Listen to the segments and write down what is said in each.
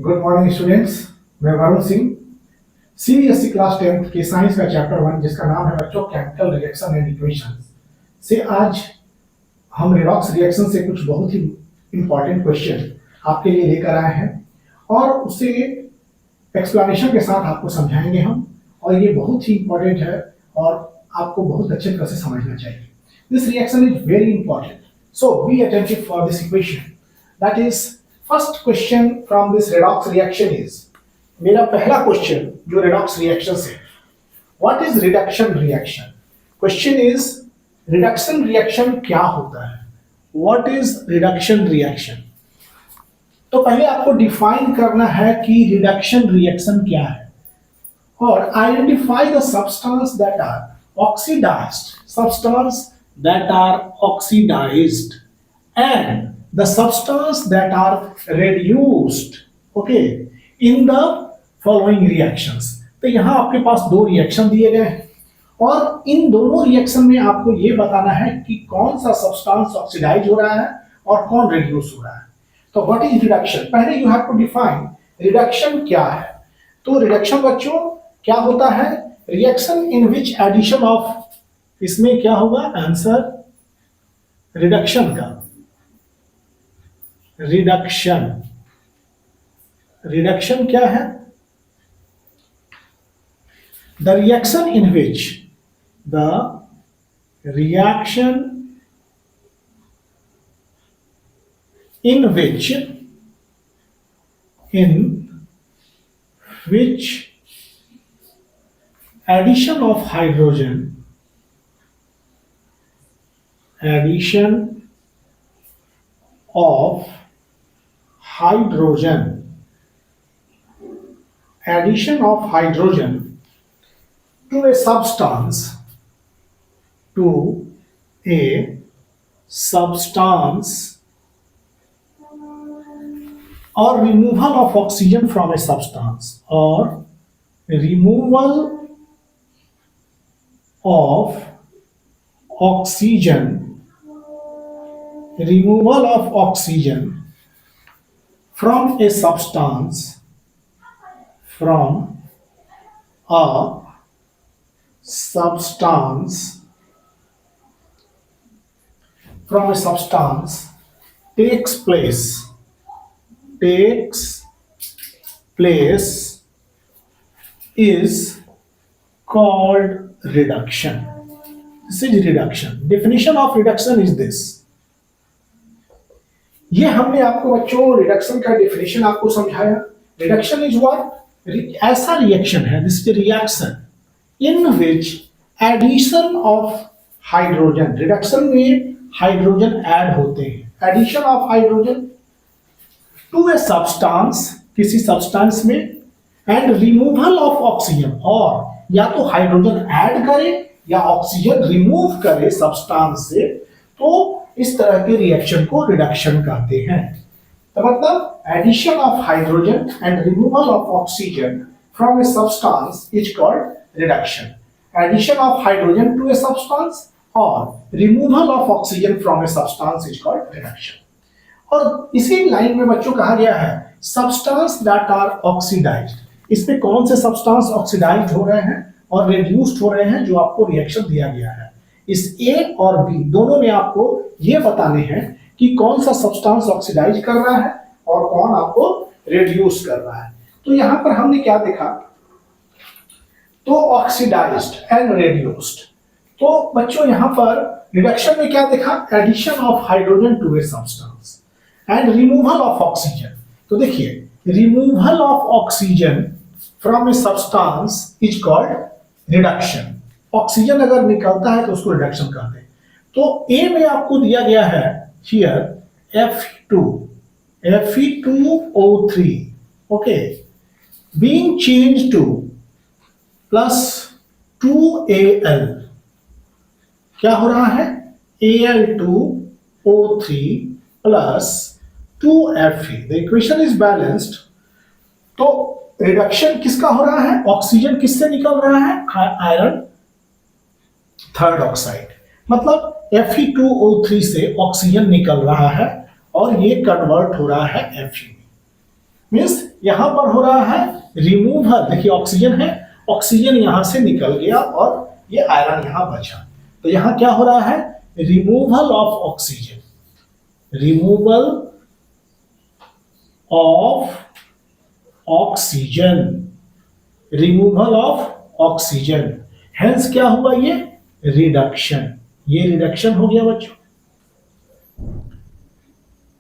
Good morning students. मैं Varun Singh, CBSE class 10th के science का चैप्टर 1 जिसका नाम है बच्चों केमिकल रिएक्शन एंड इक्वेशंस से आज हम रेडॉक्स रिएक्शन से कुछ बहुत ही इंपॉर्टेंट क्वेश्चन आपके लिए लेकर आए हैं और उसे एक्सप्लेनेशन के साथ आपको समझाएंगे हम। और ये बहुत ही इंपॉर्टेंट है और आपको बहुत अच्छे तरह से समझना चाहिए। This reaction is very important, so be attentive for this equation. That is first question from this redox reaction is, मेरा पहला क्वेश्चन जो रेडॉक्स रिएक्शन से, what is reduction reaction? Question is reduction reaction क्या होता है? What is reduction reaction? तो पहले आपको डिफाइन करना है कि रिडक्शन रिएक्शन क्या है और identify the substance that are oxidized, substance that are oxidized and the substance that are reduced, okay, in the following reactions। तो यहां आपके पास दो रिएक्शन दिए गए हैं और इन दोनों रिएक्शन में आपको यह बताना है कि कौन सा सब्सटेंस ऑक्सीडाइज हो रहा है और कौन रिड्यूस हो रहा है। तो व्हाट इज रिडक्शन? पहले you have to define reduction क्या है। तो रिडक्शन बच्चों क्या होता है? Reaction in which addition of, इसमें क्या होगा आंसर रिडक्शन का? रिडक्शन, रिडक्शन क्या है? The reaction in which, the reaction in which addition of hydrogen to a substance or removal of oxygen from a substance, or removal of oxygen from a substance, takes place is called reduction. This is reduction. Definition of reduction is this. ये हमने आपको बच्चों reduction का definition आपको समझाया। Reduction is what? ऐसा reaction है, this is reaction in which addition of hydrogen, reduction में हाइड्रोजन ऐड होते हैं, addition of hydrogen to a substance, किसी सब्सटेंस में, एंड रिमूवल ऑफ ऑक्सीजन, और या तो हाइड्रोजन ऐड करे या ऑक्सीजन रिमूव करे सब्सटेंस से, तो इस तरह के रिएक्शन को रिडक्शन कहते हैं। तो मतलब addition of hydrogen and removal of oxygen from a substance is called reduction. Addition of hydrogen to a substance और removal of oxygen from a substance is called reduction. और इसी लाइन में बच्चों कहा गया है सब्सटेंस दैट आर ऑक्सीडाइज्ड, इसमें कौन से सब्सटेंस ऑक्सीडाइज्ड हो रहे हैं और रिड्यूस्ड हो रहे हैं जो आपको रिएक्शन दिया गया है। इस ए और बी दोनों में आपको ये बताने हैं कि कौन सा सब्सटेंस ऑक्सीडाइज कर रहा है और कौन आपको रिड्यूस कर रहा है। तो यहां पर हमने क्या देखा? तो ऑक्सीडाइज्ड एंड रिड्यूस्ड। तो बच्चों यहां पर रिडक्शन में क्या देखा? Addition of hydrogen to a substance and removal of oxygen. तो देखिए, removal of oxygen from a substance is called reduction. Oxygen अगर निकलता है तो उसको रिडक्शन कहते हैं। तो ए में आपको दिया गया है here Fe2O3, okay, being change two plus 2Al, क्या हो रहा है? Al2O3 plus 2Fe। The equation is balanced. तो रिडक्शन किसका हो रहा है? ऑक्सीजन किससे निकल रहा है? आयरन थर्ड ऑक्साइड, मतलब Fe2O3 से ऑक्सीजन निकल रहा है और ये कन्वर्ट हो रहा है Fe में, मींस यहां पर हो रहा है रिमूवल, देखिए ऑक्सीजन है, ऑक्सीजन यहां से निकल गया और ये आयरन यहां बचा, तो यहां क्या हो रहा है, removal of oxygen, removal of oxygen, removal of oxygen, hence क्या हुआ, ये रिडक्शन, ये रिडक्शन हो गया बच्चों।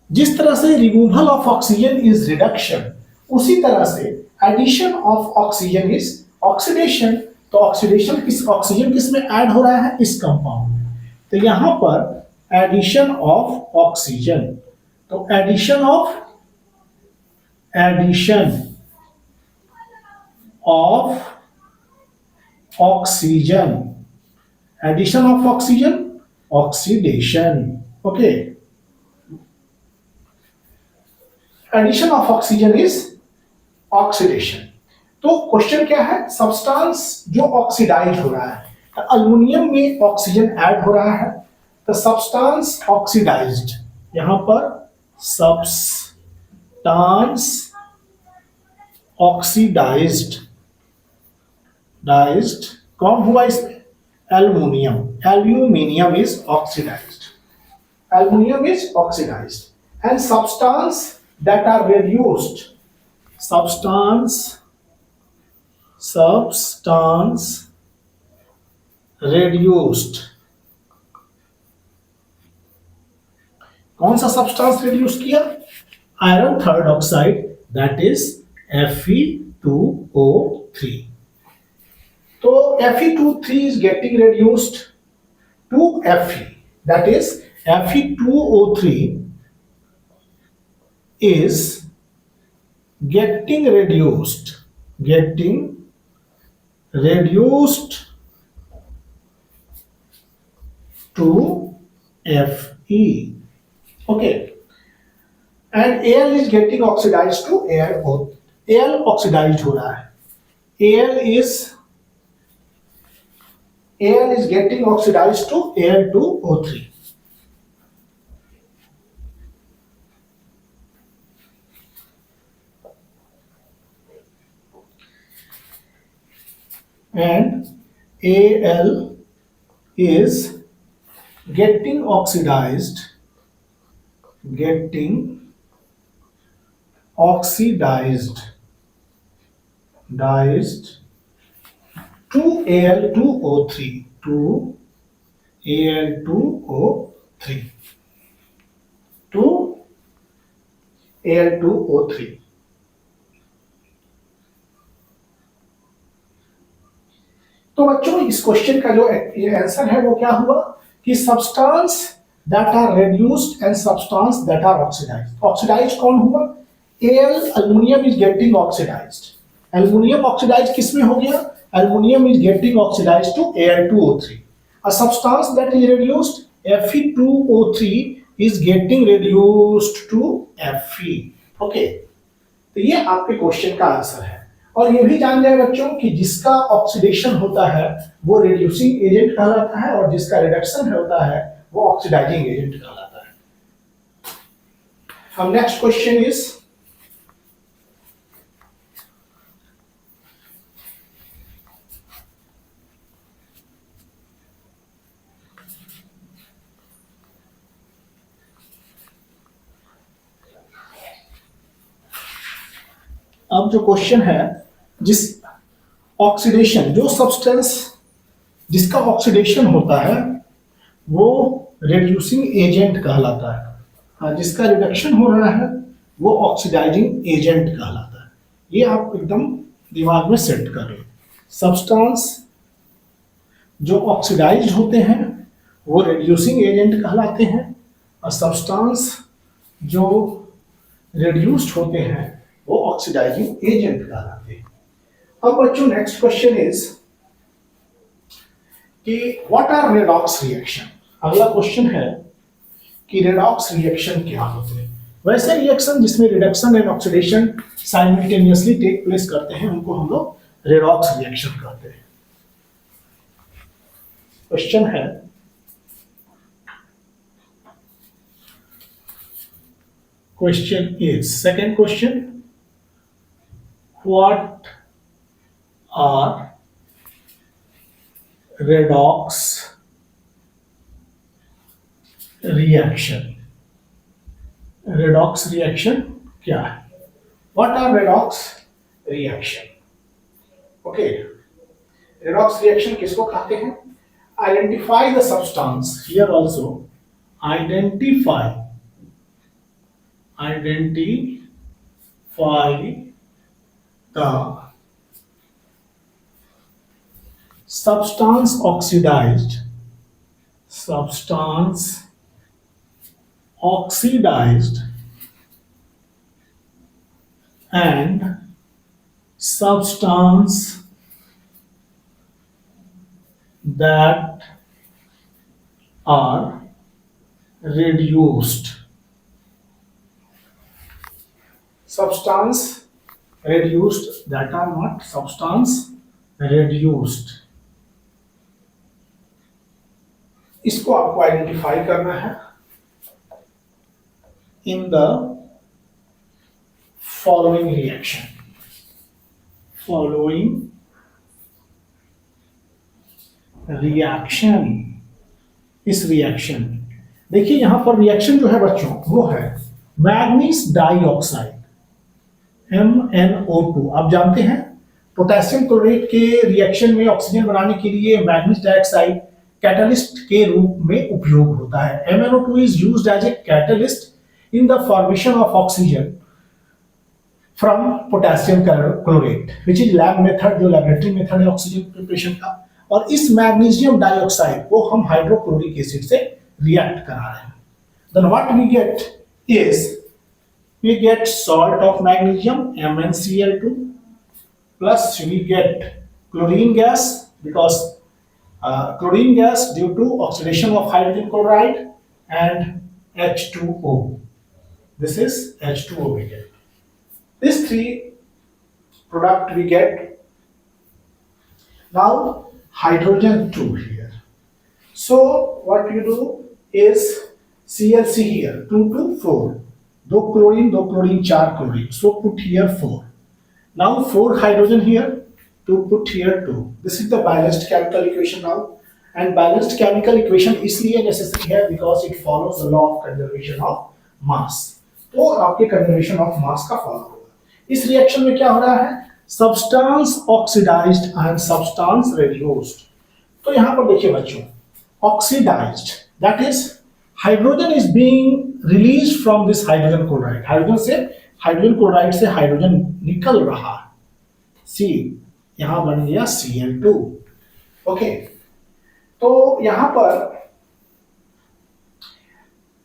जिस तरह से removal of oxygen is reduction, उसी तरह से addition of oxygen is oxidation. तो ऑक्सीडेशन किस, ऑक्सीजन किस में ऐड हो रहा है, इस कंपाउंड में, तो यहां पर एडिशन ऑफ ऑक्सीजन, तो addition of oxygen, addition of oxygen, oxidation, okay, addition of oxygen is oxidation. तो क्वेश्चन क्या है, सब्सटेंस जो ऑक्सीडाइज हो रहा है, तो अल्युमिनियम में ऑक्सीजन ऐड हो रहा है, तो सब्सटेंस ऑक्सीडाइज्ड, यहां पर सब्सटेंस ऑक्सीडाइज्ड, डाइज्ड कौन हुआ इसमें, aluminium, aluminium is oxidized, aluminium is oxidized, and substance that are reduced, substance reduced, कौन सा सब्सटेंस रिड्यूस किया, iron third oxide, that is Fe2O3, तो Fe2O3 is getting reduced to Fe, that is Fe2O3 is getting reduced to Fe, okay, and Al is getting oxidized to air, Al oxidized हो रहा है, Al is getting oxidized to Al2O3, and Al is getting oxidized to Al2O3, to Al2O3। तो बच्चों इस question का जो answer है वो क्या हुआ कि substance that are reduced and substance that are oxidized, oxidized कौन हुआ, Al, aluminium is getting oxidized, aluminium oxidized किस में हो गया, aluminium is getting oxidized to Al2O3, a substance that is reduced Fe2O3 is getting reduced to Fe, okay, तो ये आपके question का आंसर है। और ये भी जान जाए बच्चों कि जिसका ऑक्सीडेशन होता है वो रिड्यूसिंग एजेंट कहलाता है और जिसका रिडक्शन होता है वो ऑक्सीडाइजिंग एजेंट कहलाता है। हम नेक्स्ट क्वेश्चन इज अब जो क्वेश्चन है, जिस ऑक्सीडेशन, जो सब्सटेंस जिसका ऑक्सीडेशन होता है वो रिड्यूसिंग एजेंट कहलाता है, हाँ, जिसका रिडक्शन हो रहा है वो ऑक्सीडाइजिंग एजेंट कहलाता है। ये आप एकदम दिमाग में सेट कर लो, सब्सटेंस जो ऑक्सीडाइज होते हैं वो रिड्यूसिंग एजेंट कहलाते हैं और सब्सटेंस जो रिड्यूस्ड होते हैं वो ऑक्सीडाइजिंग एजेंट कहलाते हैं। अब बच्चों नेक्स्ट क्वेश्चन इज कि व्हाट आर रेडॉक्स रिएक्शन। अगला क्वेश्चन है कि रेडॉक्स रिएक्शन क्या होते हैं। वैसे रिएक्शन जिसमें reduction and oxidation simultaneously take place करते हैं उनको हम लोग रेडॉक्स रिएक्शन कहते हैं। क्वेश्चन है question is, second question, what are redox reaction? redox reaction क्या है? what are redox reaction? okay, redox reaction किसको कहते हैं? identify the substance, here also identify the substance oxidized and substance that are reduced. Substance reduced that are not substance reduced. इसको आपको identify करना है in the following reaction. इस reaction, देखिए यहां पर रिएक्शन जो है बच्चों वो है मैग्नीज डाइऑक्साइड MnO2. आप जानते हैं पोटेशियम क्लोरेट के रिएक्शन में ऑक्सीजन बनाने के लिए मैग्नीज डाइऑक्साइड कैटलिस्ट के रूप में उपयोग होता है. MnO2 is used as a catalyst in the formation of oxygen from potassium chlorate, which is lab method, जो laboratory method है ऑक्सीजन प्रिपरेशन का. और इस मैग्नीशियम डाइऑक्साइड को हम हाइड्रोक्लोरिक एसिड से रिएक्ट करा रहे हैं. Then what we get is we get salt of magnesium MnCl2 plus we get chlorine gas because chlorine gas due to oxidation of hydrogen chloride and H2O. This is H2O we get. These three product we get. Now hydrogen 2 here. So what you do is ClC here 2 to 4. 2 chlorine 4 chlorine. So put here 4. Now 4 hydrogen here. To put here 2. This is the balanced chemical equation now. And balanced chemical equation इसलिए necessary है because it follows the law of conservation of mass. तो आपके conservation of mass का follow होगा. इस reaction में क्या हो रहा है? Substance oxidized and substance reduced. तो यहाँ पर देखिए बच्चों, oxidized, that is hydrogen is being released from this hydrogen chloride. Hydrogen chloride से हाइड्रोजन निकल रहा है. C यहां बन गया Cl2. ओके, तो यहां पर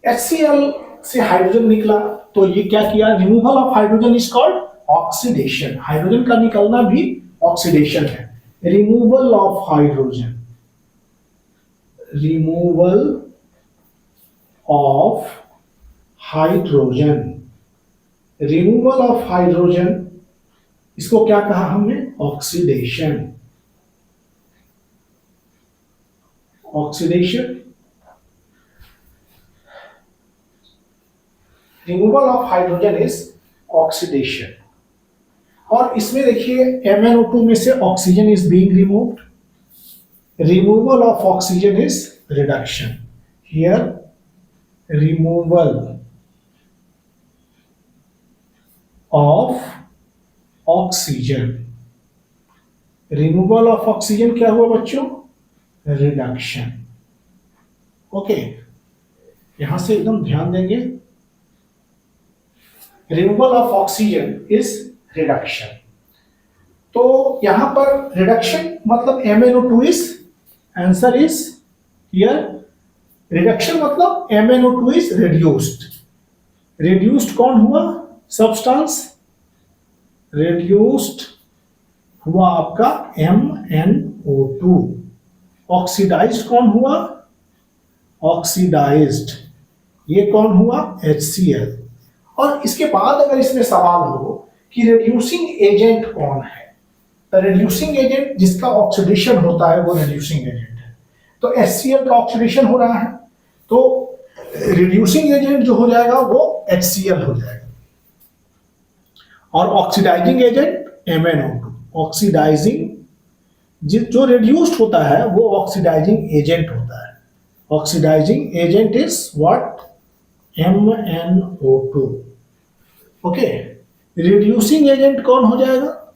HCl से हाइड्रोजन निकला तो ये क्या किया? Removal of hydrogen is called oxidation. Hydrogen का निकलना भी ऑक्सीडेशन है. रिमूवल ऑफ हाइड्रोजन इसको क्या कहा हमने? Oxidation. Removal of hydrogen is oxidation. और इसमें देखिए MnO2 में से oxygen is being removed. Removal of oxygen is reduction. Here removal of oxygen. Removal of oxygen क्या हुआ बच्चों? रिडक्शन. ओके, यहां से एकदम ध्यान देंगे. Removal of oxygen is reduction. तो यहां पर रिडक्शन मतलब MnO2 is, answer is here reduction मतलब MnO2 इज रिड्यूस्ड. रिड्यूस्ड कौन हुआ? सब्सटेंस. रिड्यूस्ड हुआ आपका MnO2. ऑक्सीडाइज्ड कौन हुआ? ऑक्सीडाइज्ड ये कौन हुआ? HCl. और इसके बाद अगर इसमें सवाल हो कि रिड्यूसिंग एजेंट कौन है, तो रिड्यूसिंग एजेंट जिसका ऑक्सीडेशन होता है वो रिड्यूसिंग एजेंट है. तो HCl का ऑक्सीडेशन हो रहा है तो रिड्यूसिंग एजेंट जो हो जाएगा वो HCl हो जाएगा. और ऑक्सीडाइजिंग एजेंट MnO2 ऑक्सीडाइजिंग जो रिड्यूस्ड होता है वो ऑक्सीडाइजिंग एजेंट होता है. Oxidizing agent is what? MnO2. Okay. Reducing agent कौन हो जाएगा?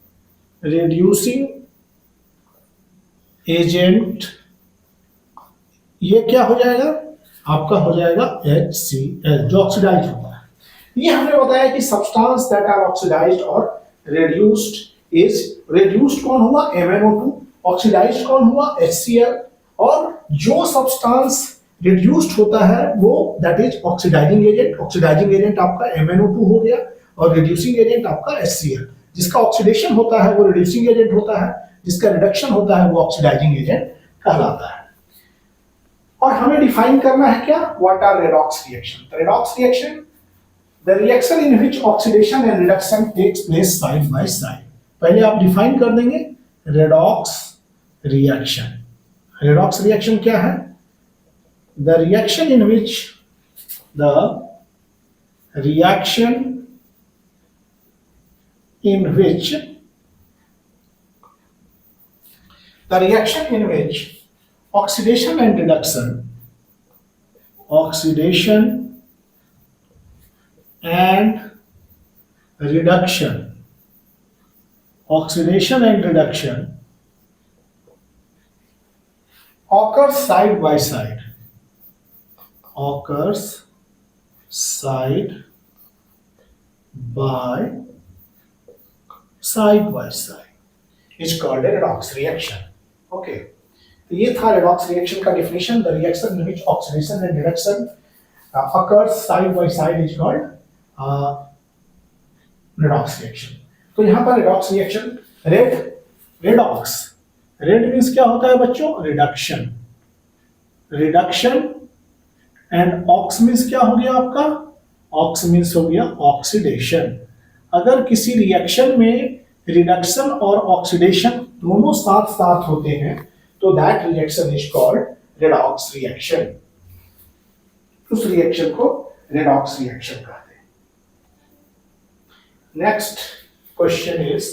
रिड्यूसिंग एजेंट ये क्या हो जाएगा? आपका हो जाएगा HCl जो ऑक्सीडाइज होता है. ये हमने बताया कि सब्सटेंस दैट आर ऑक्सीडाइज्ड और रिड्यूस्ड इज रिड्यूस्ड कौन हुआ? MnO2. ऑक्सीडाइज्ड कौन हुआ? HCl. और जो सब्सटेंस रिड्यूस्ड होता है वो that is oxidizing agent. Oxidizing agent आपका MnO2 हो गया और रिड्यूसिंग एजेंट आपका HCl. जिसका ऑक्सीडेशन होता है वो रिड्यूसिंग एजेंट होता है, जिसका रिडक्शन होता है वो ऑक्सीडाइजिंग एजेंट कहलाता है. और हमें डिफाइन करना है क्या? What are redox reaction? Redox reaction the reaction in which oxidation and reduction takes place side by side. पहले आप डिफाइन कर देंगे रेडॉक्स रिएक्शन. रेडॉक्स रिएक्शन क्या है? The reaction in which the reaction in which oxidation and reduction occurs side by side. Is called a redox reaction. Okay. तो ये था redox reaction का definition. The reaction in which oxidation and reduction occurs side by side is called redox reaction. तो यहाँ पर redox reaction redox means क्या होता है बच्चों? reduction and ox means क्या हो गया आपका? ox means हो गया oxidation. अगर किसी रिएक्शन में रिडक्शन और ऑक्सीडेशन दोनों साथ साथ होते हैं तो that reaction is called redox reaction. उस रिएक्शन को रेडॉक्स रिएक्शन कहते हैं. Next question is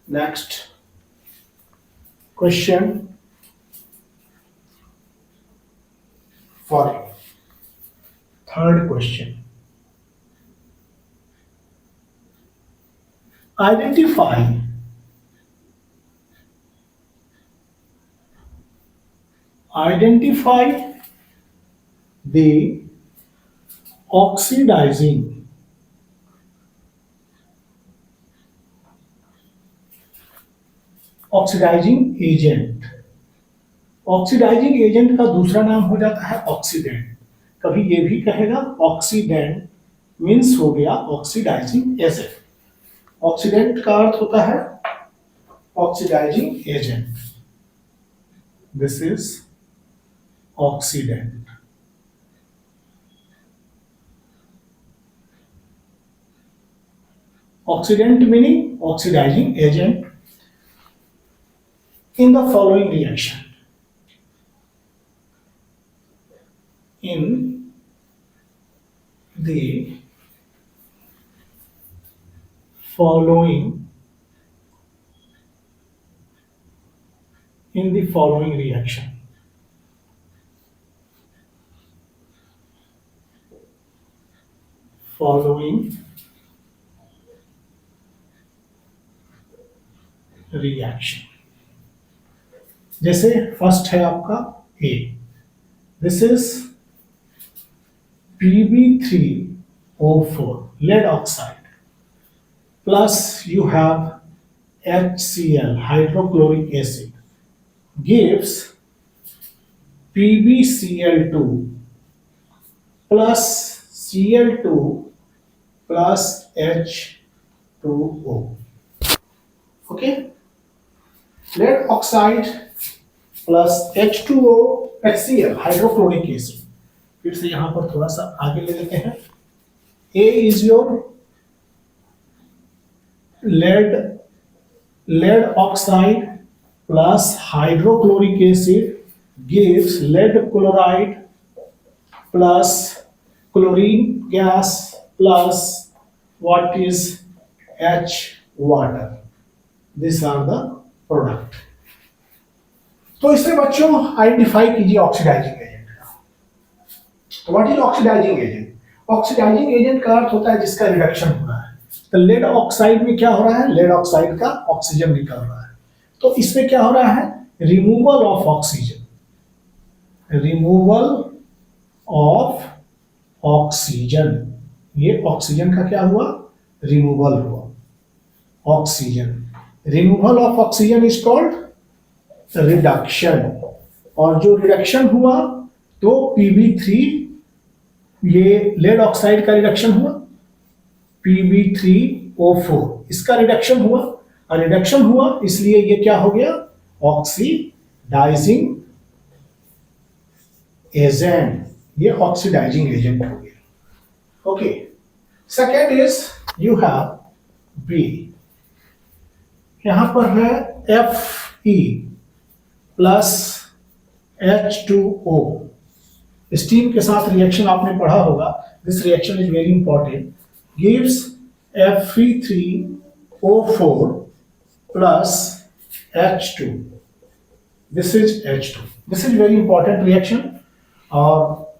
next question for third question. Identify the oxidizing agent. Oxidizing agent का दूसरा नाम हो जाता है ऑक्सीडेंट. कभी ये भी कहेगा ऑक्सीडेंट मीन्स हो गया ऑक्सीडाइजिंग एजेंट. ऑक्सीडेंट का अर्थ होता है oxidizing agent. This is oxidant. Oxidant meaning oxidizing agent in the following reaction. In the following reaction. जैसे फर्स्ट है आपका A. This is Pb3O4 lead oxide plus you have HCl hydrochloric acid gives PbCl2 plus Cl2 plus H2O. Okay, lead oxide plus H2O HCl hydrochloric acid. फिर से यहां पर थोड़ा सा आगे ले लेते हैं। A is your lead oxide plus hydrochloric acid gives lead chloride plus chlorine gas plus what is H water. These are the product. तो इसमें बच्चों आइडेंटिफाई कीजिए ऑक्सीडाइजिंग एजेंट का। What is oxidizing agent? Oxidizing agent का अर्थ होता है जिसका रिडक्शन हो रहा है। तो लेड ऑक्साइड में क्या हो रहा है? लेड ऑक्साइड का ऑक्सीजन निकल रहा है। तो इसमें क्या हो रहा है? Removal of oxygen, removal of oxygen. ये ऑक्सीजन का क्या हुआ? रिमूवल हुआ। Oxygen, removal of oxygen is called reduction. और जो रिडक्शन हुआ तो Pb3, ये लेड ऑक्साइड का रिडक्शन हुआ, Pb3O4 इसका रिडक्शन हुआ। और रिडक्शन हुआ इसलिए ये क्या हो गया? Oxidizing agent. ये ऑक्सीडाइजिंग एजेंट हो गया। Okay, second is you have B. यहां पर है Fe प्लस H2O। स्टीम के साथ रिएक्शन आपने पढ़ा होगा। This reaction is very important. Gives Fe3O4 plus H2। This is H2। This is very important reaction. और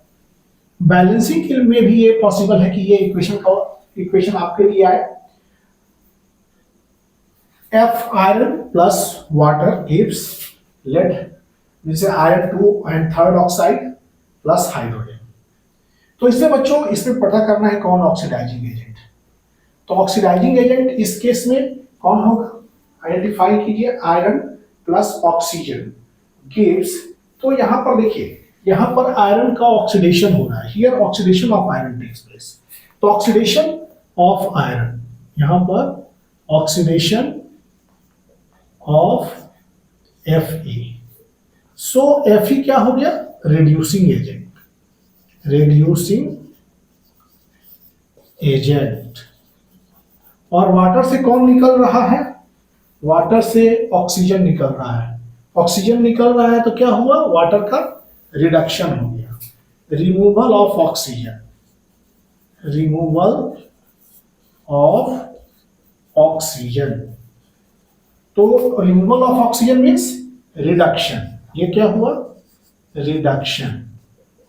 बैलेंसिंग में भी ये पॉसिबल है कि ये इक्वेशन आपके लिए आए। F iron plus water gives lead, जैसे iron 2 and third oxide plus hydrogen। तो इससे बच्चों इसमें पता करना है कौन ऑक्सीडाइजिंग एजेंट। तो ऑक्सीडाइजिंग एजेंट इस केस में कौन होगा? आइडेंटिफाई कीजिए। Iron plus oxygen gives. तो यहां पर देखिए, यहां पर आयरन का ऑक्सीडेशन हो रहा है। Here oxidation of iron takes place. तो ऑक्सीडेशन ऑफ आयरन, यहां पर oxidation of Fe। So Fe क्या हो गया? Reducing agent, reducing agent. और वाटर से कौन निकल रहा है? वाटर से ऑक्सीजन निकल रहा है। ऑक्सीजन निकल रहा है तो क्या हुआ? वाटर का रिडक्शन हो गया। Removal of oxygen, removal of oxygen. तो removal of oxygen means reduction. ये क्या हुआ? रिडक्शन।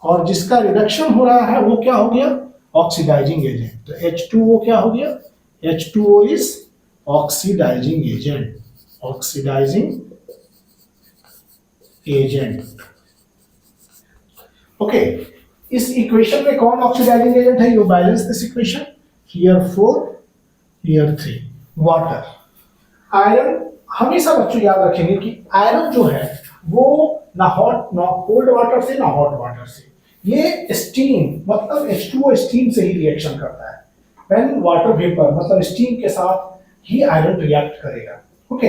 और जिसका रिडक्शन हो रहा है वो क्या हो गया? Oxidizing agent. तो H2O क्या हो गया? H2O is oxidizing agent, oxidizing agent. Okay, इस इक्वेशन में कौन ऑक्सीडाइजिंग एजेंट है? You balance this equation. Here 4, here 3। Water, iron. हमेशा बच्चों याद रखेंगे कि आयरन जो है वो ना हॉट ना कोल्ड वाटर से ना हॉट वाटर से, ये स्टीम मतलब H2O स्टीम से ही रिएक्शन करता है। व्हेन वाटर वेपर मतलब स्टीम के साथ ही आयरन रिएक्ट करेगा। Okay,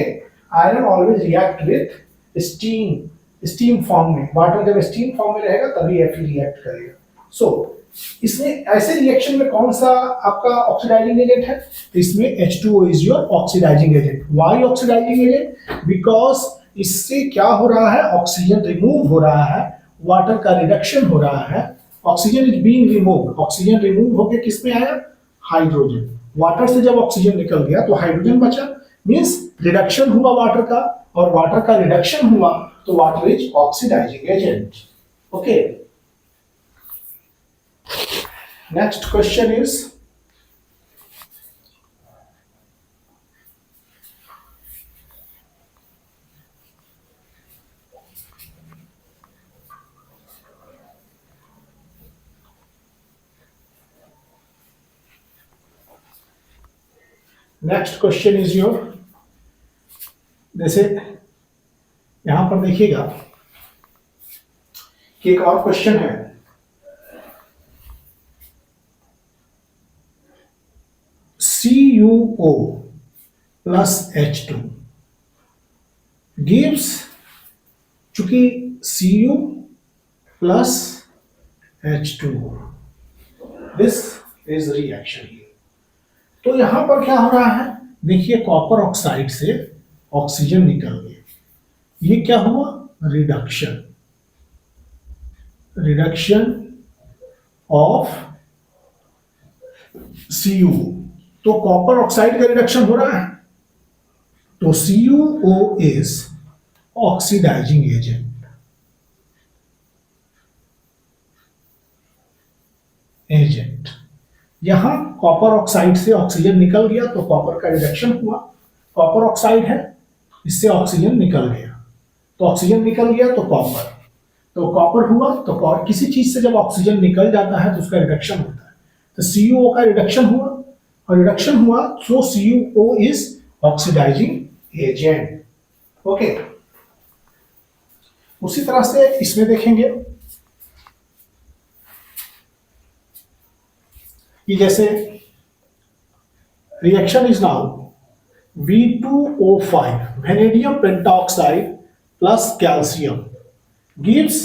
iron always react with steam, steam form में। वाटर जब स्टीम फॉर्म में रहेगा तभी Fe रिएक्ट करेगा। सो इसमें ऐसे रिएक्शन में कौन सा आपका ऑक्सीडाइजिंग एजेंट है? इसमें H2O is your oxidizing agent. Why oxidizing agent? Because इससे क्या हो रहा है? ऑक्सीजन रिमूव हो रहा है, वाटर का रिडक्शन हो रहा है। Oxygen is being remove. Oxygen remove होकर किस में आया? हाइड्रोजन। वाटर से जब ऑक्सीजन निकल गया तो हाइड्रोजन बचा, मींस रिडक्शन हुआ वाटर का। और वाटर का रिडक्शन हुआ तो water is oxidizing agent. Okay, next question is your, जैसे यहां पर देखिएगा कि एक और क्वेश्चन है, CuO plus H2 gives, चूंकि Cu plus H2, this is reaction here। तो यहां पर क्या हो रहा है, देखिए कॉपर ऑक्साइड से ऑक्सीजन निकल गया, ये क्या हुआ, रिडक्शन, रिडक्शन ऑफ Cu। तो कॉपर ऑक्साइड का रिडक्शन हो रहा है, तो CuO इज ऑक्सीडाइजिंग एजेंट। यहां कॉपर ऑक्साइड से ऑक्सीजन निकल गया तो कॉपर का रिडक्शन हुआ, कॉपर ऑक्साइड है, इससे ऑक्सीजन निकल गया, तो ऑक्सीजन निकल गया तो कॉपर हुआ, तो किसी चीज से जब ऑक्सीजन निकल जाता है तो उसका रिडक्शन होता है, तो CuO का रिडक्शन हुआ, और रिडक्शन हुआ so CuO is oxidizing agent. Okay, उसी तरह से इसमें देखेंगे कि जैसे reaction is now V2O5 vanadium pentoxide plus calcium gives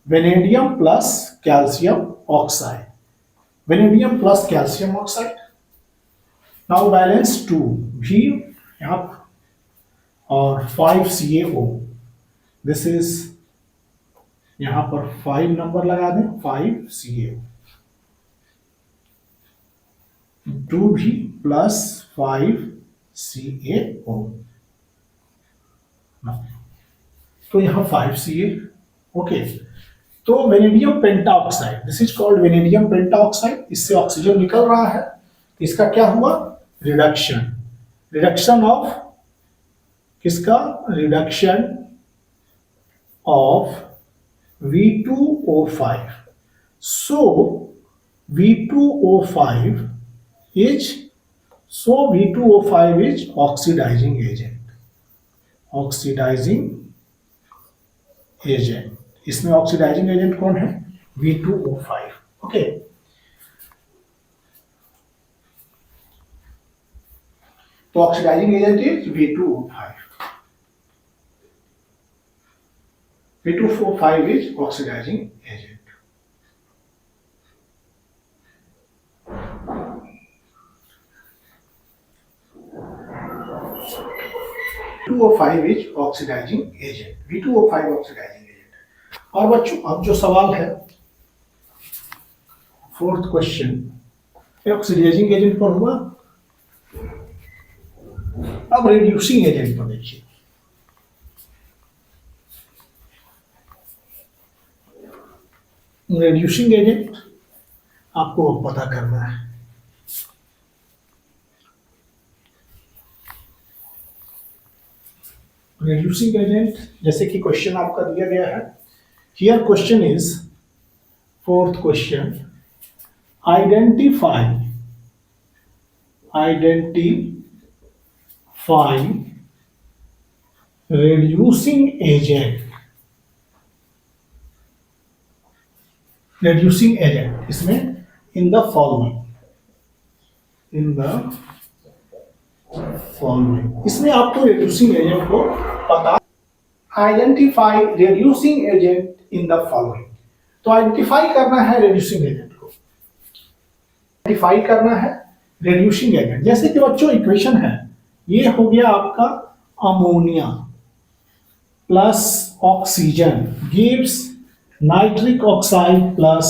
vanadium plus calcium oxide, vanadium plus calcium oxide. Now balance 2 V यहां पर और 5 CaO, दिस इज यहां पर 5 नंबर लगा दें, 5 CaO, 2V प्लस 5 CaO, तो यहां 5 Ca। ओके, तो vanadium pentoxide, this is called vanadium pentoxide, इससे ऑक्सीजन निकल रहा है, तो इसका क्या हुआ, रिडक्शन, रिडक्शन ऑफ किसका, reduction of V2O5, so V2O5 is oxidizing agent, इसमें ऑक्सीडाइजिंग एजेंट कौन है, V2O5। ओके, तो oxidizing agent is V2O5, V2O5 is oxidizing agent. V2O5 is oxidizing agent, V2O5 oxidizing agent. और बच्चों अब जो सवाल है, फोर्थ क्वेश्चन, ऑक्सीडाइजिंग एजेंट पर हुआ, अब रिड्यूसिंग एजेंट पर देखिए। रिड्यूसिंग एजेंट आपको पता करना है, रिड्यूसिंग एजेंट जैसे कि क्वेश्चन आपका दिया गया है, here question is, fourth question, identify reducing agent इसमें in the following, इसमें आपको reducing agent को पता, identify reducing agent in the following, तो आइडेंटिफाई करना है reducing agent को, आइडेंटिफाई करना है reducing agent। जैसे कि बच्चों इक्वेशन है, ये हो गया आपका ammonia plus oxygen gives nitric oxide plus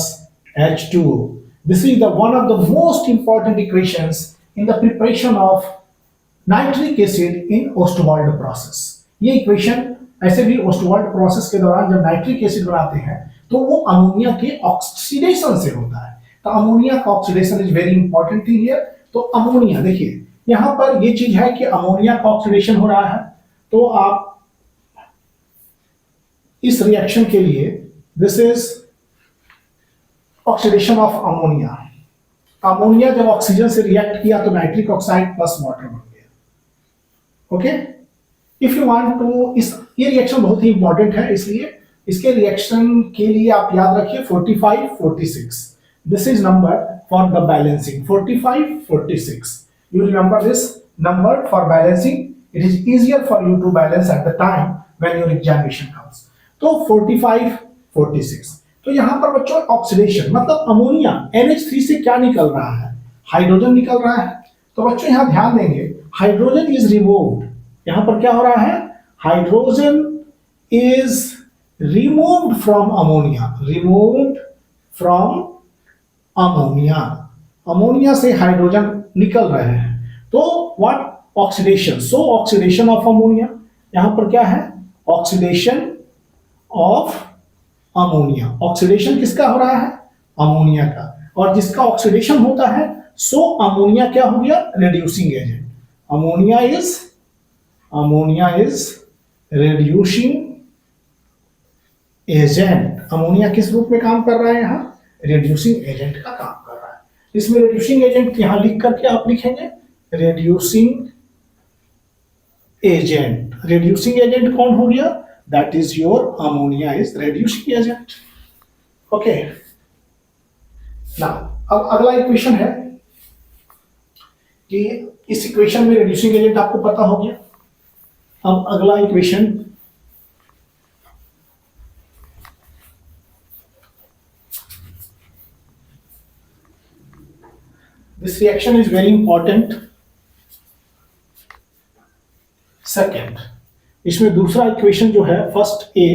H2O। This is the one of the most important equations in the preparation of nitric acid in Ostwald process। ये इक्वेशन ऐसे भी ओस्टवाल्ड प्रोसेस के दौरान जब नाइट्रिक एसिड बनाते हैं तो वो अमोनिया के ऑक्सीडेशन से होता है, तो अमोनिया का oxidation is very important thing here. तो अमोनिया देखिए यहां पर ये चीज है कि अमोनिया का ऑक्सीडेशन हो रहा है, तो आप इस रिएक्शन के लिए, this is oxidation of ammonia, ammonia जब ऑक्सीजन से रिएक्ट किया तो नाइट्रिक ऑक्साइड प्लस वाटर बन गया। Okay, if you want to इस ये रिएक्शन बहुत ही इंपॉर्टेंट है, इसलिए इसके रिएक्शन के लिए आप याद रखिए 45 46, this is number for the balancing 45 46, you remember this number for balancing, it is easier for you to balance at the time when your examination comes. तो 45 46, तो यहां पर बच्चों ऑक्सीडेशन मतलब अमोनिया NH3 से क्या निकल रहा है, हाइड्रोजन निकल रहा है। तो बच्चों यहां ध्यान देंगे हाइड्रोजन इज रिमूव्ड, यहां पर क्या हो रहा है, hydrogen is removed from ammonia, removed from ammonia, ammonia से हाइड्रोजन निकल रहे हैं। तो what oxidation, so oxidation of ammonia, यहां पर क्या है, ऑक्सीडेशन ऑफ अमोनिया, ऑक्सीडेशन किसका हो रहा है, अमोनिया का, और जिसका ऑक्सीडेशन होता है सो अमोनिया क्या हो गया, reducing agent, ammonia is reducing agent, ammonia किस रूप में काम कर रहा है, यहां रिड्यूसिंग एजेंट का काम कर रहा है। इसमें रिड्यूसिंग एजेंट यहां लिख करके आप लिखेंगे रिड्यूसिंग एजेंट, रिड्यूसिंग एजेंट कौन हो गया, that is your ammonia is reducing agent. Okay, now अब अगला इक्वेशन है कि इस इक्वेशन में रिड्यूसिंग एजेंट आपको पता हो गया। अब अगला equation, this reaction is very important। Second, इसमें दूसरा इक्वेशन जो है first A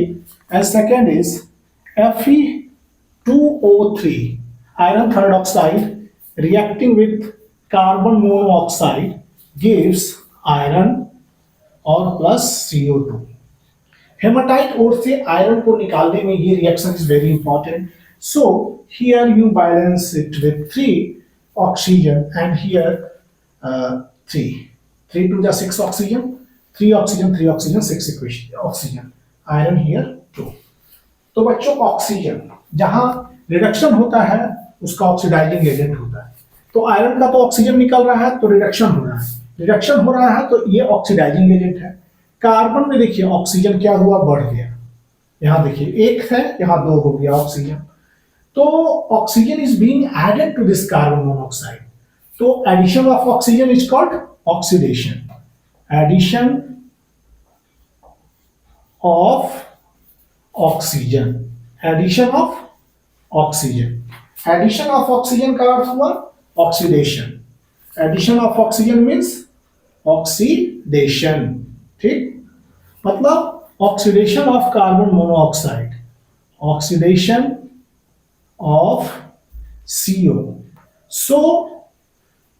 and second is Fe2O3 iron third oxide reacting with carbon monoxide gives iron और प्लस CO2। हेमाटाइट ओर से आयरन को निकालने में ये reaction is very important. So here you balance it with 3 oxygen and here 3 to the 6 oxygen, 3 oxygen 3 oxygen 6 equation oxygen, iron here 2। तो बच्चों oxygen जहां reduction होता है उसका ऑक्सीडाइजिंग एजेंट होता है, तो आयरन का तो ऑक्सीजन निकल रहा है तो रिडक्शन हो रहा है, रिडक्शन हो रहा है तो ये ऑक्सीडाइजिंग एजेंट है। कार्बन में देखिए ऑक्सीजन क्या हुआ, बढ़ गया, यहां देखिए 1 है यहां 2 हो गया ऑक्सीजन, तो oxygen is being added to this carbon monoxide, तो addition of oxygen is called oxidation, addition of oxygen, addition of oxygen, addition of oxygen का अर्थ हुआ oxidation, addition of oxygen means oxidation, ठीक, मतलब oxidation of carbon monoxide, oxidation of CO। so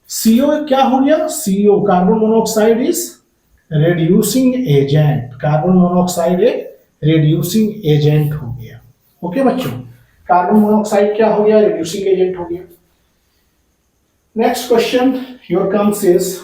CO क्या हो गया, CO carbon monoxide is reducing agent, carbon monoxide एक reducing agent हो गया। ओके बच्चों, कार्बन मोनोऑक्साइड क्या हो गया, रिड्यूसिंग एजेंट हो गया। Next question here comes is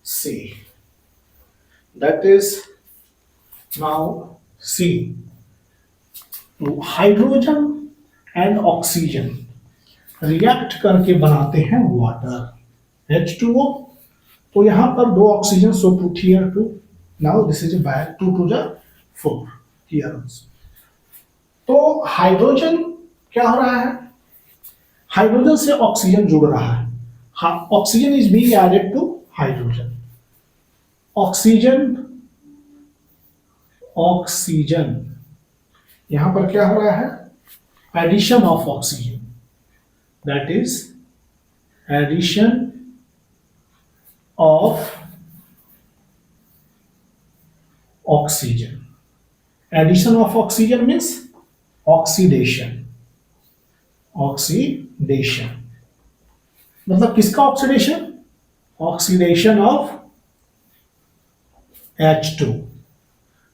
C, that is now C, तो हाइड्रोजन एंड ऑक्सीजन रिएक्ट करके बनाते हैं वाटर H2O, तो यहां पर 2 oxygen, so put here 2, now this is by 2 to the 4 here also. तो हाइड्रोजन क्या हो रहा है, हाइड्रोजन से ऑक्सीजन जुड़ रहा है, oxygen is being added to hydrogen, oxygen oxygen यहां पर क्या हो रहा है, addition of oxygen, that is addition of oxygen, addition of oxygen means oxidation, oxidation मतलब किसका ऑक्सीडेशन, ऑक्सीडेशन ऑफ H2।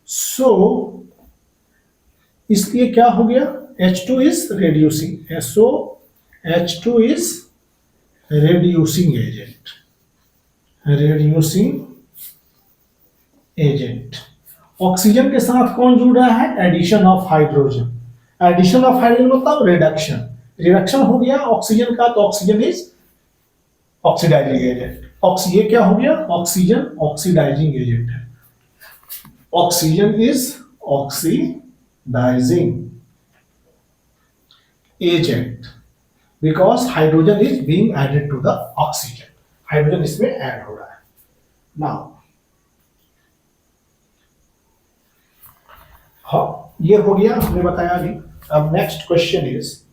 सो इसलिए क्या हो गया, H2 is reducing, so H2 is reducing agent, reducing agent, oxygen के साथ कौन जुड़ रहा है? Addition of hydrogen. Addition of hydrogen मतलब रिडक्शन। रिडक्शन हो गया ऑक्सीजन का, तो ऑक्सीजन इज ऑक्सीडाइजिंग एजेंट। ये क्या हो गया? ऑक्सीजन ऑक्सीडाइजिंग एजेंट है। Oxygen is oxidizing agent because hydrogen is being added to the oxygen. Hydrogen इसमें ऐड हो रहा है। नाउ हाँ, ये हो गया, हमने बताया अभी। अब नेक्स्ट क्वेश्चन इज,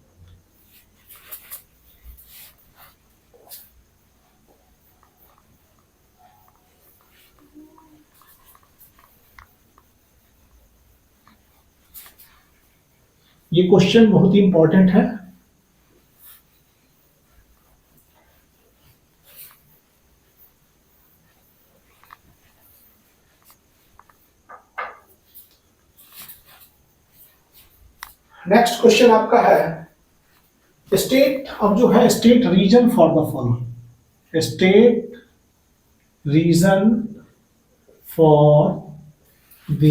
ये क्वेश्चन बहुत ही इंपॉर्टेंट है। नेक्स्ट क्वेश्चन आपका है स्टेट, अब जो है state reason for the following. State reason for the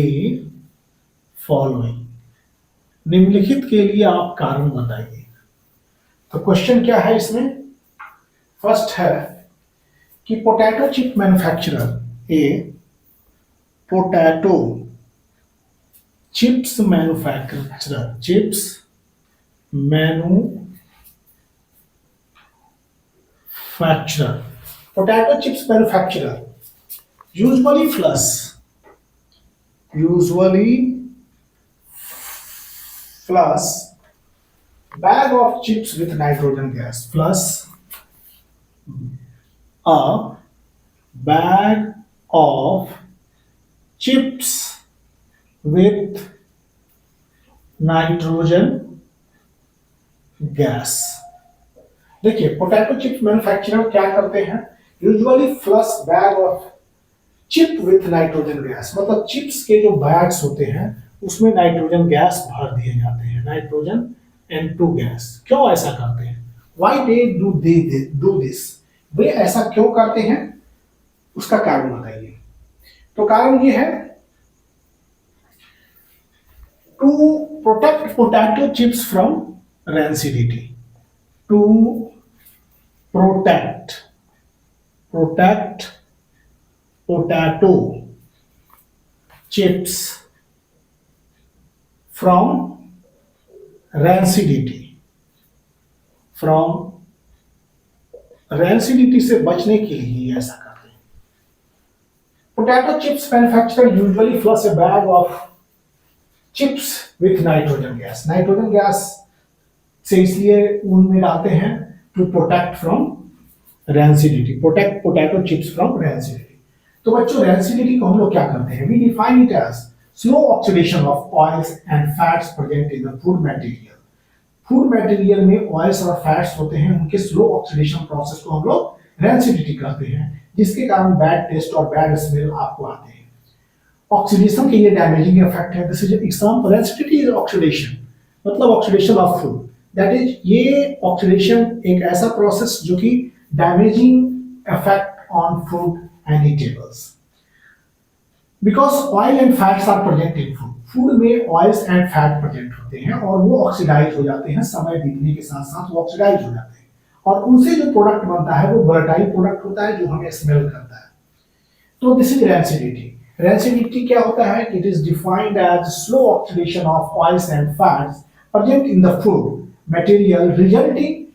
following, निम्नलिखित के लिए आप कारण बताइए। तो क्वेश्चन क्या है इसमें? फर्स्ट है कि potato chip manufacturer, A potato chips manufacturer, chips manufacturer, potato chips manufacturer usually flush bag of chips with nitrogen gas, flush a bag of chips with nitrogen gas. देखिए पोटैटो चिप्स मैन्युफैक्चरर क्या करते हैं? Usually flush bag of chip with nitrogen gas, मतलब chips के जो bags होते हैं उसमें नाइट्रोजन गैस भर दिए जाते हैं, नाइट्रोजन N2 गैस। क्यों ऐसा करते हैं? Why they do this? वे ऐसा क्यों करते हैं, उसका कारण बताइए। तो कारण ये है to protect potato chips from rancidity, to protect potato chips from rancidity, से बचने के लिए ऐसा करते हैं। Potato chips manufacturer usually flush a bag of chips with nitrogen gas. Nitrogen gas से इसलिए उनमें डालते हैं to protect from rancidity, protect potato chips from rancidity. तो बच्चों रैंसिडिटी को हम लोग क्या करते हैं? We define it as slow oxidation of oils and fats present in the food material. Food material में ऑयल्स और फैट्स होते हैं, उनके स्लो ऑक्सीडेशन प्रोसेस को हम लोग रैंसिडिटी कहते हैं, जिसके कारण बैड टेस्ट और बैड स्मेल आपको आते हैं। ऑक्सीडेशन के ये डैमेजिंग इफेक्ट है। This is example, rancidity is oxidation, मतलब oxidation of food. That is, ये ऑक्सीडेशन एक ऐसा प्रोसेस जो कि damaging effect on food and eatables, because oil and fats are present in food. Food में ऑयल्स एंड फैट प्रेजेंट होते हैं और वो ऑक्सीडाइज हो जाते हैं, समय बीतने के साथ साथ वो ऑक्सीडाइज हो जाते हैं और उनसे जो प्रोडक्ट बनता है वो वोलेटाइल प्रोडक्ट होता है जो हमें स्मेल करता है। तो दिस इज रेसिडिटी। रेसिडिटी क्या होता है? It is defined as slow oxidation of oils and fats present in the food material resulting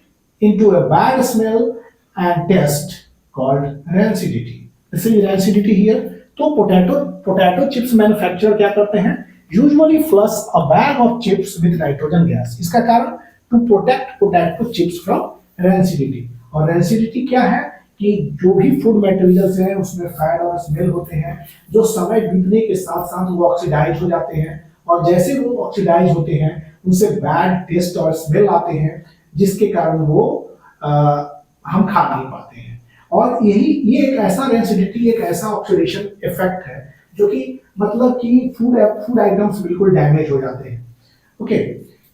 into a bad smell and taste called rancidity. This is rancidity here. तो potato chips manufacturer क्या करते हैं? Usually flush a bag of chips with nitrogen gas. इसका कारण to protect potato chips from rancidity. और rancidity क्या है कि जो भी फूड मटेरियल्स हैं उसमें फैट और स्मेल होते हैं, जो समय बीतने के साथ साथ वो ऑक्सीडाइज हो जाते हैं और जैसे वो ऑक्सीडाइज होते हैं उनसे बैड टेस्ट और स्मेल आते हैं, जिसके कारण वो हम खा नहीं पाते हैं। और ये एक ऐसा रेसिडिटी, एक ऐसा ऑक्सीडेशन इफेक्ट है जो कि मतलब कि फूड आइटम्स बिल्कुल डैमेज हो जाते हैं। ओके,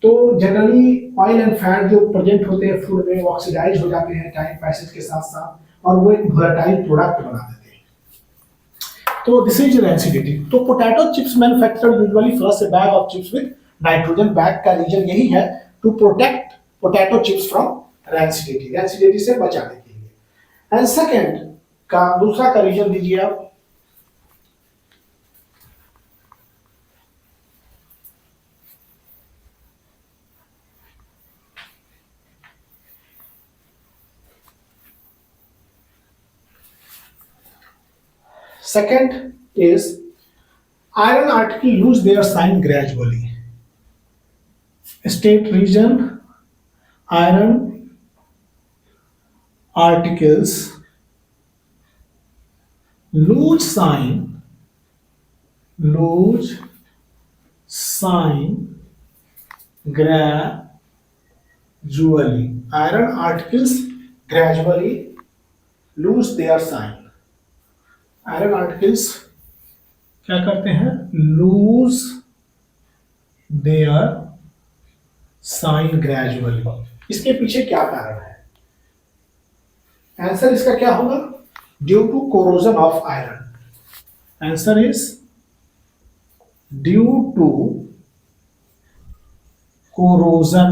तो जनरली ऑयल एंड फैट जो प्रेजेंट होते हैं फूड में वो ऑक्सीडाइज हो जाते हैं टाइम पैसेज के साथ साथ और वो एक वोलेटाइल प्रोडक्ट बना देते हैं। तो दिस इज रेंसिडिटी। तो potato chips manufactured usually flush a bag of chips with nitrogen. Bag का रीजन यही है to protect potato chips from rancidity, rancidity से बचाने के लिए। एंड सेकेंड का दूसरा का रीजन दीजिए आप। Second is iron article lose their sign gradually. State reason, iron articles lose sign gradually. Iron articles gradually lose their sign. Iron articles क्या करते हैं? Lose their sign gradually. इसके पीछे क्या कारण है? आंसर इसका क्या होगा? Due to corrosion of iron. Answer is due to corrosion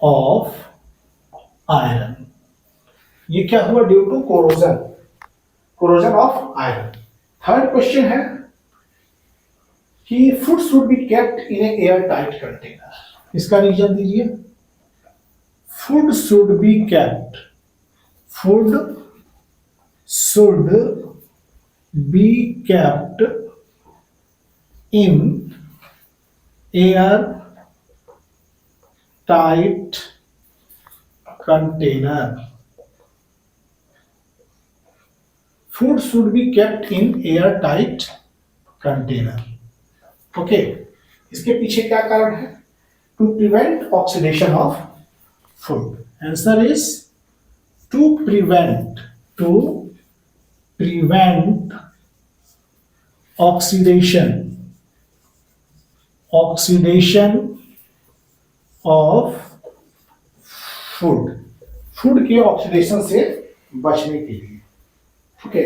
of iron. ये क्या हुआ? Due to corrosion of iron. Third question है कि food should be kept in a air tight container. इसका रीजन दीजिए। Food should be kept in air tight container. Food should be kept in airtight container. Okay. इसके पीछे क्या कारण है? To prevent oxidation of food. Answer is to prevent oxidation of food. फूड के oxidation से बचने के लिए। ओके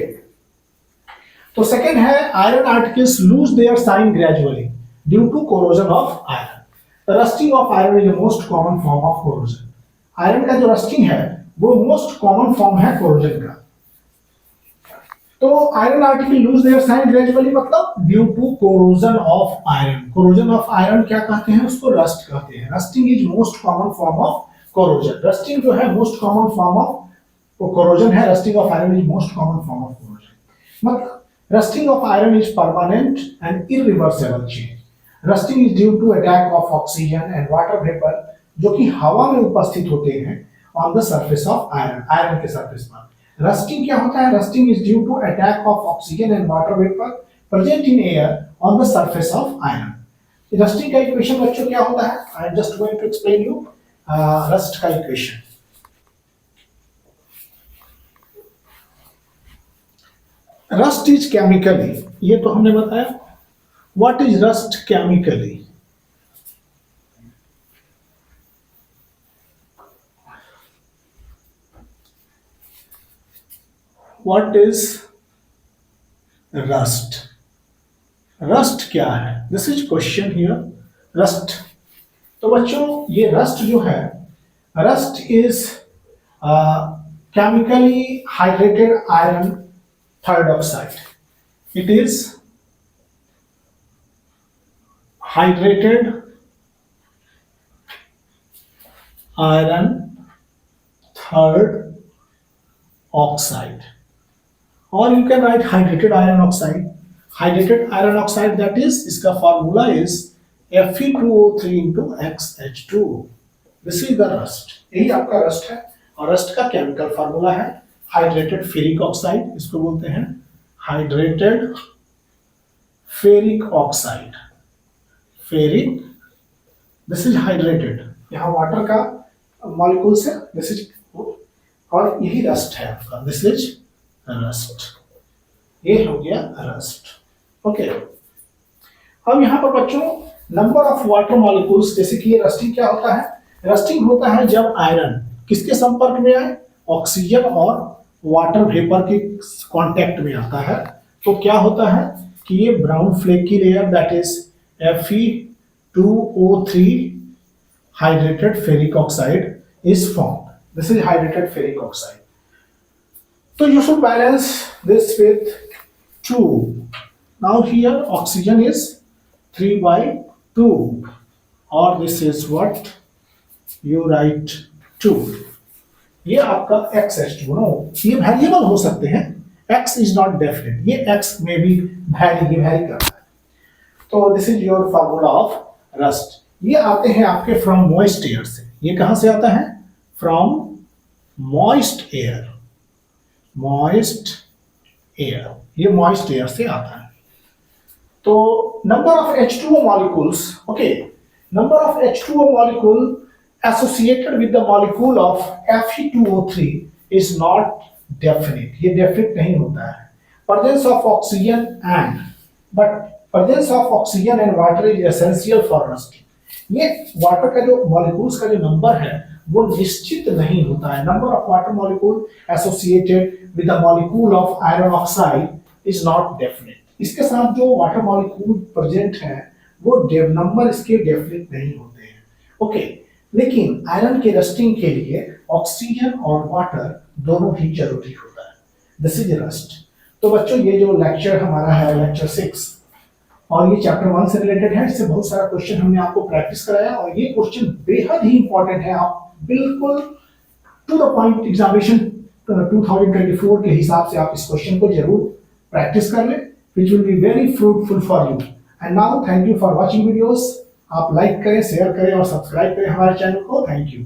तो सेकेंड है iron articles lose their sign gradually due to corrosion of iron. Rusting of iron is the most common form of corrosion. Iron का जो रस्टिंग है वो मोस्ट कॉमन फॉर्म है कोरोजन का। तो iron article lose their sign gradually मतलब due to corrosion of iron. Corrosion of iron क्या कहते हैं? उसको रस्ट कहते हैं। Rusting is most common form of corrosion. Rusting जो है most common form of corrosion है। Rusting of iron is most common form of corrosion. मतलब rusting of iron is permanent and irreversible change. Rusting is due to attack of oxygen and water vapour जो कि हवा में उपस्थित होते हैं on the surface of iron, iron के surface पर। रस्टिंग क्या होता है? Rusting is due to attack of oxygen and water vapour present in air on the surface of iron. Rusting का इक्वेशन बच्चों क्या होता है? I am just going to explain you rust का इक्वेशन। रस्ट इज केमिकली, ये तो हमने बताया। What is rust chemically? What is rust? Rust क्या है? This is question here. Rust, तो बच्चों ये रस्ट जो है, rust is chemically hydrated iron third oxide. It is hydrated iron third oxide, or you can write hydrated iron oxide. Hydrated iron oxide, that is, इसका formula is Fe2O3 into XH2. This is the rust. यही आपका rust है और rust का chemical formula है hydrated ferric oxide, इसको बोलते हैं hydrated ferric oxide. Ferric, this is hydrated, यहाँ वाटर का मॉलिक्यूल्स है, दिस इज, और यही रस्ट है आपका, दिस इज रस्ट। ये हो गया रस्ट। ओके, अब यहाँ पर बच्चों नंबर ऑफ वाटर मॉलिक्यूल्स, जैसे कि ये रस्टिंग क्या होता है? रस्टिंग होता है जब आयरन किसके संपर्क में आए? ऑक्सीजन और वाटर वेपर के कांटेक्ट में आता है तो क्या होता है कि ये brown flaky layer that is Fe2O3 hydrated ferric oxide is formed. This is hydrated ferric oxide. So you should balance this with 2. Now here oxygen is 3/2 or this is what you write 2. ये आपका X no ये variable हो सकते हैं X is not definite ये X में भी vary करता है तो this is your formula of rust ये आते हैं आपके फ्रॉम मॉइस्ट एयर से ये कहां से आता है फ्रॉम मॉइस्ट एयर ये मॉइस्ट एयर से आता है तो number of H2O molecules okay number of H2O molecule associated with the molecule of Fe2O3 is not definite ये definite नहीं होता है presence of oxygen and water is essential for rusting ये वाटर का जो मॉलिक्यूल्स का जो नंबर है वो निश्चित नहीं होता है number of water molecule associated with the molecule of iron oxide is not definite इसके साथ जो वाटर मॉलिक्यूल प्रेजेंट है वो नंबर इसके डेफिनेट नहीं होते हैं ओके लेकिन आयरन के रस्टिंग के लिए ऑक्सीजन और वाटर दोनों ही जरूरी होता है दिस इज रस्ट तो बच्चों ये जो लेक्चर हमारा है लेक्चर 6 और ये चैप्टर 1 से रिलेटेड है इससे बहुत सारा क्वेश्चन हमने आपको प्रैक्टिस कराया और ये क्वेश्चन बेहद ही इंपॉर्टेंट है आप बिल्कुल टू द पॉइंट एग्जामिनेशन 2024 के हिसाब से आप इस क्वेश्चन को जरूर प्रैक्टिस कर लें which will be very fruitful for you and now thank you for watching videos आप लाइक करें शेयर करें और सब्सक्राइब करें हमारे चैनल को थैंक यू